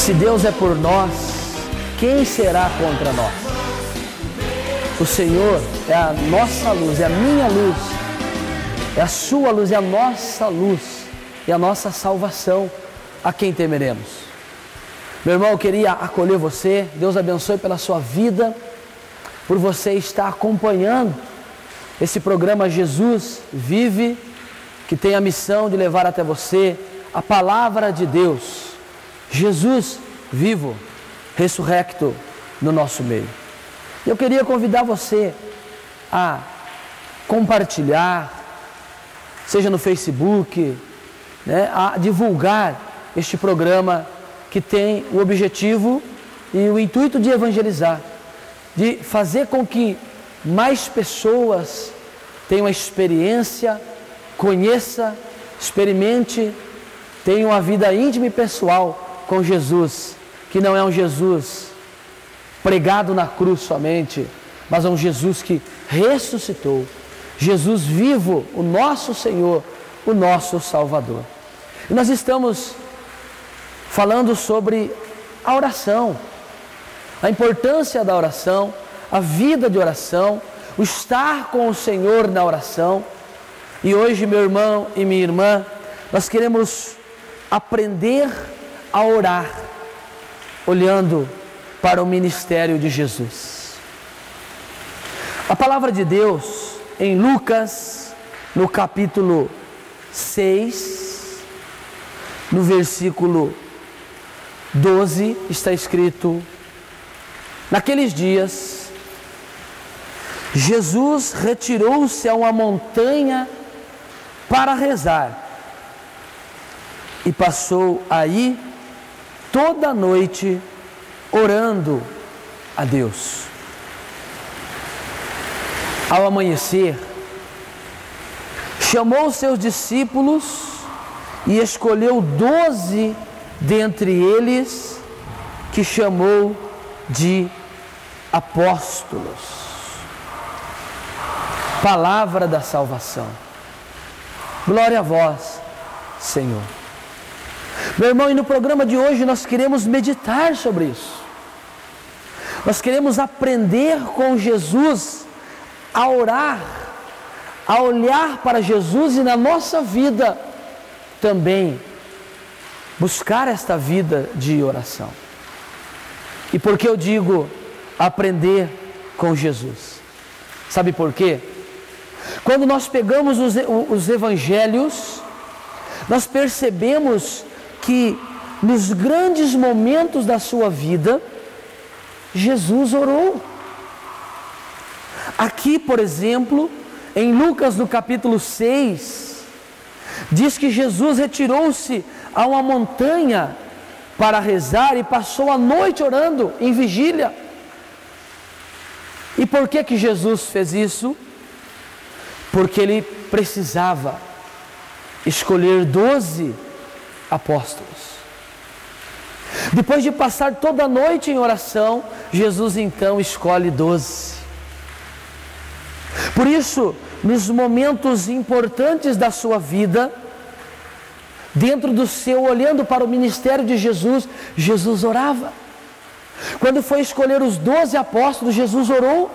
Se Deus é por nós, quem será contra nós? O Senhor é a nossa luz, é a minha luz, é a sua luz, é a nossa luz, é a nossa salvação. A quem temeremos? Meu irmão, eu queria acolher você. Deus abençoe pela sua vida, por você estar acompanhando esse programa Jesus Vive, que tem a missão de levar até você a palavra de Deus, Jesus vivo, ressurrecto no nosso meio. Eu queria convidar você a compartilhar, seja no Facebook, a divulgar este programa que tem o objetivo e o intuito de evangelizar, de fazer com que mais pessoas tenham a experiência, conheça, experimente, tenham uma vida íntima e pessoal com Jesus, que não é um Jesus pregado na cruz somente, mas é um Jesus que ressuscitou, Jesus vivo, o nosso Senhor, o nosso Salvador. E nós estamos falando sobre a oração, a importância da oração, a vida de oração, o estar com o Senhor na oração. E hoje, meu irmão e minha irmã, nós queremos aprender a orar, olhando para o ministério de Jesus. A palavra de Deus em Lucas, no capítulo 6, no versículo 12, está escrito: naqueles dias, Jesus retirou-se a uma montanha para rezar e passou aí toda a noite orando a Deus. Ao amanhecer, chamou seus discípulos e escolheu 12 dentre eles, que chamou de apóstolos. Palavra da salvação. Glória a vós, Senhor. Meu irmão, e no programa de hoje nós queremos meditar sobre isso. Nós queremos aprender com Jesus a orar, a olhar para Jesus e na nossa vida também buscar esta vida de oração. E por que eu digo aprender com Jesus? Sabe por quê? Quando nós pegamos os evangelhos, nós percebemos que nos grandes momentos da sua vida, Jesus orou. Aqui, por exemplo, em Lucas, no capítulo 6, diz que Jesus retirou-se a uma montanha para rezar e passou a noite orando em vigília. E por que Jesus fez isso? Porque ele precisava escolher 12 apóstolos. Depois de passar toda a noite em oração, Jesus então escolhe 12. Por isso, nos momentos importantes da sua vida, dentro do seu, olhando para o ministério de Jesus, Jesus orava. Quando foi escolher os 12 apóstolos, Jesus orou.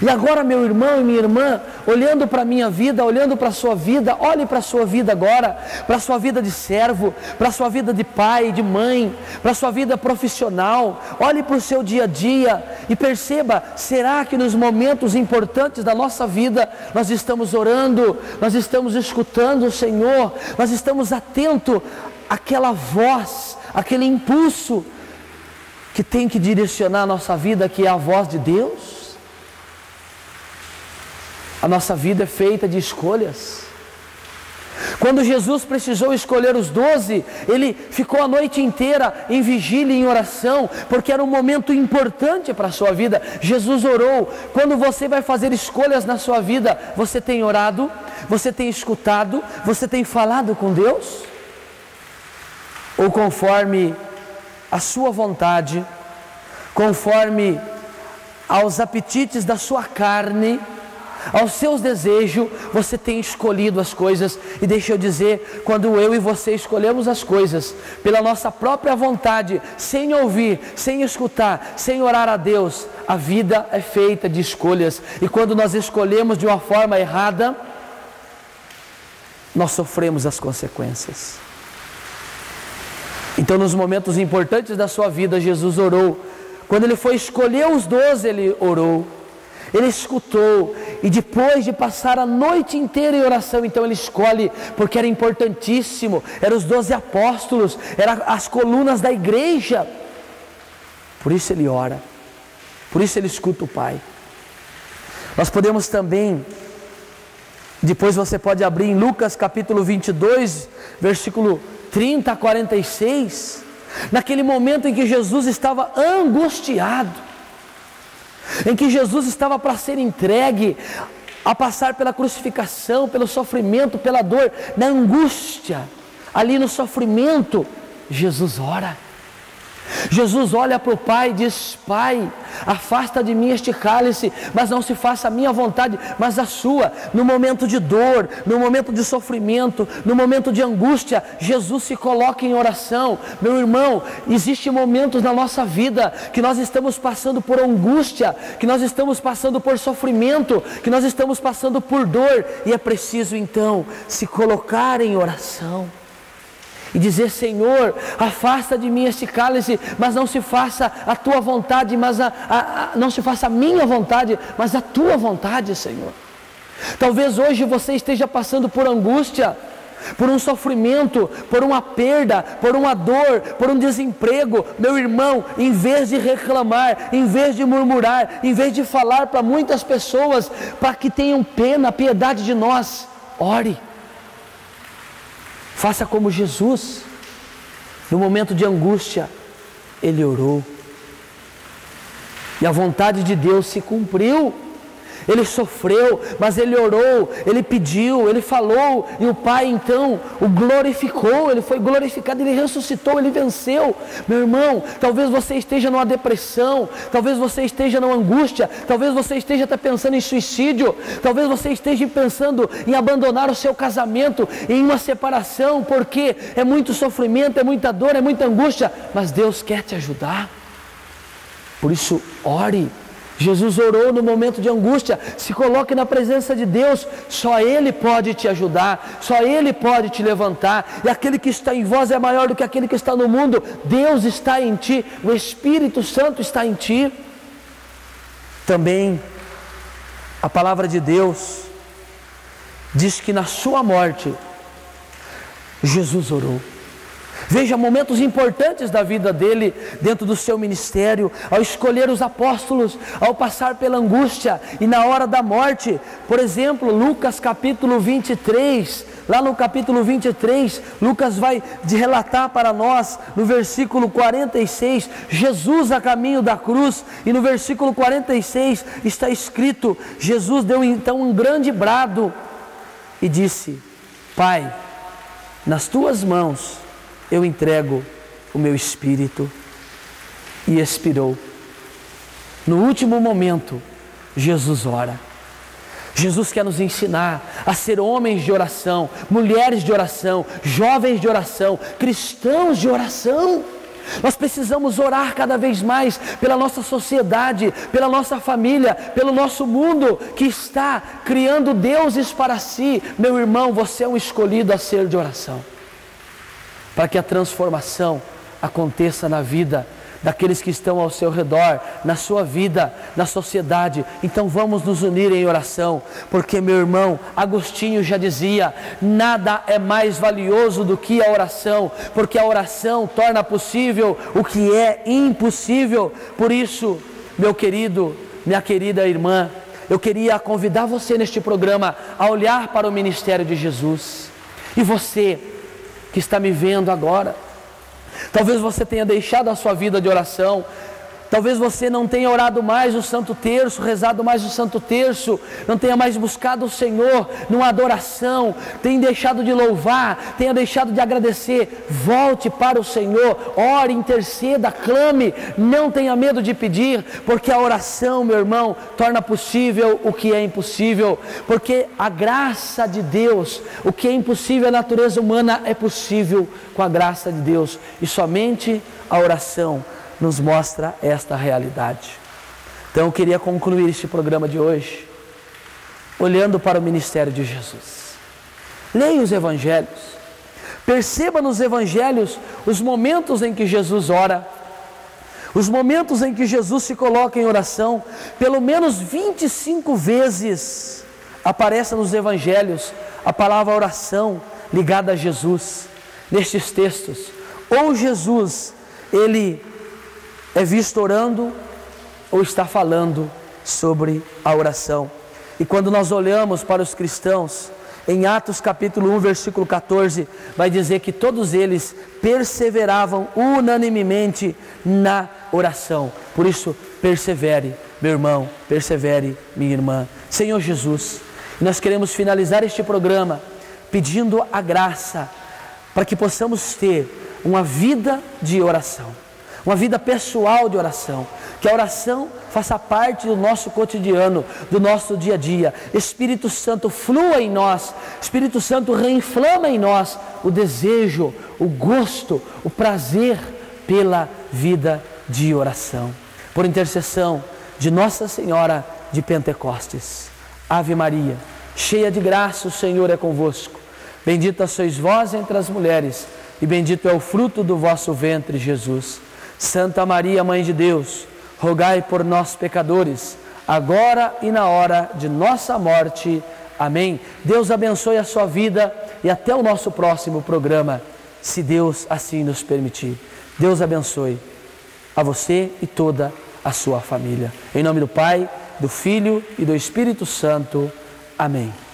E agora, meu irmão e minha irmã, olhando para a minha vida, olhando para a sua vida, olhe para a sua vida agora, para a sua vida de servo, para a sua vida de pai, de mãe, para a sua vida profissional, olhe para o seu dia a dia e perceba, será que nos momentos importantes da nossa vida, nós estamos orando, nós estamos escutando o Senhor, nós estamos atentos àquela voz, aquele impulso que tem que direcionar a nossa vida, que é a voz de Deus? A nossa vida é feita de escolhas. Quando Jesus precisou escolher os 12, ele ficou a noite inteira em vigília e em oração, porque era um momento importante para a sua vida. Jesus orou. Quando você vai fazer escolhas na sua vida, você tem orado, você tem escutado, você tem falado com Deus? Ou conforme a sua vontade, conforme aos apetites da sua carne, aos seus desejos, você tem escolhido as coisas. E deixa eu dizer, quando eu e você escolhemos as coisas pela nossa própria vontade, sem ouvir, sem escutar, sem orar a Deus, a vida é feita de escolhas. E quando nós escolhemos de uma forma errada, nós sofremos as consequências. Então, nos momentos importantes da sua vida, Jesus orou. Quando ele foi escolher os 12, ele orou. Ele escutou, e depois de passar a noite inteira em oração, então ele escolhe, porque era importantíssimo, eram os 12 apóstolos, eram as colunas da igreja. Por isso ele ora, por isso ele escuta o Pai. Nós podemos também, depois você pode abrir em Lucas capítulo 22, versículo 30 a 46, naquele momento em que Jesus estava angustiado, em que Jesus estava para ser entregue, a passar pela crucificação, pelo sofrimento, pela dor, na angústia, ali no sofrimento, Jesus ora. Jesus olha para o Pai e diz: Pai, afasta de mim este cálice, mas não se faça a minha vontade, mas a sua. No momento de dor, no momento de sofrimento, no momento de angústia, Jesus se coloca em oração. Meu irmão, existem momentos na nossa vida que nós estamos passando por angústia, que nós estamos passando por sofrimento, que nós estamos passando por dor, e é preciso então se colocar em oração e dizer: Senhor, afasta de mim este cálice, mas não se faça a tua vontade, mas não se faça a minha vontade, mas a tua vontade, Senhor. Talvez hoje você esteja passando por angústia, por um sofrimento, por uma perda, por uma dor, por um desemprego. Meu irmão, em vez de reclamar, em vez de murmurar, em vez de falar para muitas pessoas para que tenham pena, piedade de nós, ore. Faça como Jesus, no momento de angústia, ele orou, e a vontade de Deus se cumpriu. Ele sofreu, mas ele orou, ele pediu, ele falou, e o Pai então o glorificou. Ele foi glorificado, ele ressuscitou, ele venceu. Meu irmão, talvez você esteja numa depressão, talvez você esteja numa angústia, talvez você esteja até pensando em suicídio, talvez você esteja pensando em abandonar o seu casamento, em uma separação, porque é muito sofrimento, é muita dor, é muita angústia, mas Deus quer te ajudar. Por isso, ore. Jesus orou no momento de angústia. Se coloque na presença de Deus. Só Ele pode te ajudar, só Ele pode te levantar. E aquele que está em vós é maior do que aquele que está no mundo. Deus está em ti, o Espírito Santo está em ti. Também a palavra de Deus diz que na sua morte Jesus orou. Veja momentos importantes da vida dele, dentro do seu ministério, ao escolher os apóstolos, ao passar pela angústia e na hora da morte. Por exemplo, Lucas capítulo 23, lá no capítulo 23, Lucas vai relatar para nós, no versículo 46, Jesus a caminho da cruz, e no versículo 46 está escrito: Jesus deu então um grande brado e disse: Pai, nas tuas mãos eu entrego o meu espírito. E expirou. No último momento, Jesus ora. Jesus quer nos ensinar a ser homens de oração, mulheres de oração, jovens de oração, cristãos de oração. Nós precisamos orar cada vez mais pela nossa sociedade, pela nossa família, pelo nosso mundo que está criando deuses para si. Meu irmão, você é um escolhido a ser de oração, para que a transformação aconteça na vida daqueles que estão ao seu redor, na sua vida, na sociedade. Então vamos nos unir em oração, porque, meu irmão, Agostinho já dizia: nada é mais valioso do que a oração, porque a oração torna possível o que é impossível. Por isso, meu querido, minha querida irmã, eu queria convidar você neste programa a olhar para o ministério de Jesus. E você que está me vendo agora, talvez você tenha deixado a sua vida de oração, Talvez você não tenha orado mais o Santo Terço, rezado mais o Santo Terço, não tenha mais buscado o Senhor numa adoração, tenha deixado de louvar, tenha deixado de agradecer. Volte para o Senhor, ore, interceda, clame, não tenha medo de pedir, porque a oração, meu irmão, torna possível o que é impossível, porque a graça de Deus, o que é impossível à natureza humana é possível com a graça de Deus, e somente a oração nos mostra esta realidade. Então eu queria concluir este programa de hoje olhando para o ministério de Jesus. Leia os evangelhos, perceba nos evangelhos os momentos em que Jesus ora, os momentos em que Jesus se coloca em oração. Pelo menos 25 vezes aparece nos evangelhos a palavra oração ligada a Jesus. Nestes textos, ou Jesus, ele é visto orando, ou está falando sobre a oração. E quando nós olhamos para os cristãos, em Atos capítulo 1, versículo 14, vai dizer que todos eles perseveravam unanimemente na oração. Por isso, persevere, meu irmão, persevere, minha irmã. Senhor Jesus, nós queremos finalizar este programa pedindo a graça para que possamos ter uma vida de oração, uma vida pessoal de oração, que a oração faça parte do nosso cotidiano, do nosso dia a dia. Espírito Santo flua em nós, Espírito Santo reinflama em nós o desejo, o gosto, o prazer pela vida de oração. Por intercessão de Nossa Senhora de Pentecostes. Ave Maria, cheia de graça, o Senhor é convosco. Bendita sois vós entre as mulheres, e bendito é o fruto do vosso ventre, Jesus. Santa Maria, Mãe de Deus, rogai por nós pecadores, agora e na hora de nossa morte. Amém. Deus abençoe a sua vida e até o nosso próximo programa, se Deus assim nos permitir. Deus abençoe a você e toda a sua família. Em nome do Pai, do Filho e do Espírito Santo. Amém.